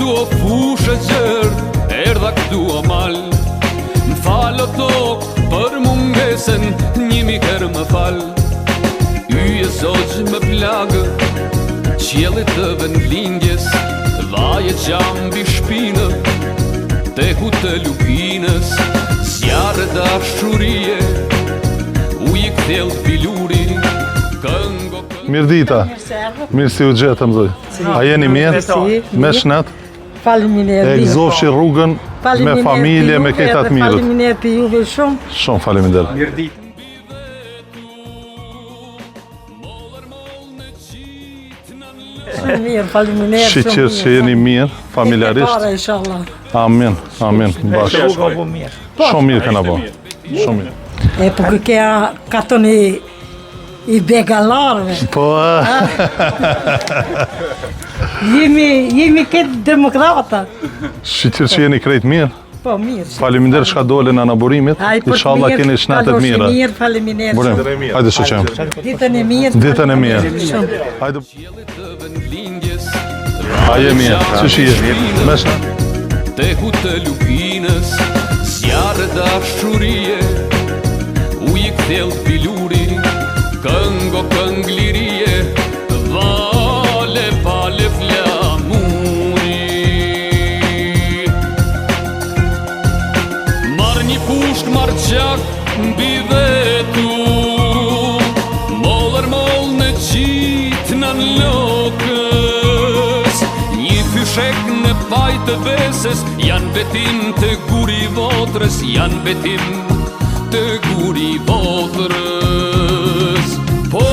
këtu o fushë gjërë, erdha këtu o mal. Më falë o tokë për mungesen, 1000 herë më falë. Yje zogjë më plagë, qjellit të vendlindjes, vaje gjambi shpinë, tehu të lupinës, zjarë dashurie, ujë këthel piluri, këngo. Mirë dita, mirë si u gjetëm dhe. A jeni mirë? Me shnet? Faleminderit. E gëzofshi rrugën me familje, me ketat mirët. Faleminderit për juve shumë. Shumë faleminderit. Mirë ditë. Shumë mirë, faleminderit. Shiqir që jeni mirë, familjarisht. Para, inshallah. Amin, amin. Bashkë. Rruga po mirë. Shumë mirë këna bo. Shumë mirë. E po këja katoni i begalarve. Po, Jemi këtë demokrata. shiqir që jeni krejt mirë. Po mirë. Faleminderit shka dole në anaburimit. Inshallah keni shnetet mira. Mirë, faleminderit. Burim, hajde shoqem. Ditën e mirë. Ditën e mirë. Shumë. Hajde. Qjellit të vendlindjes, Aje mirë, që shi je? Me shnet? tehu të lupinës, zjarë dashurie, ujë këthel piluri, këngo kënglirie, vale pale flamuri. Marë një pushk, marë qak, mbi vetu, mollër moll në qitë në lokës, një fyshek në paj të veses, janë betim të guri votrës, janë betim të guri votrës. Po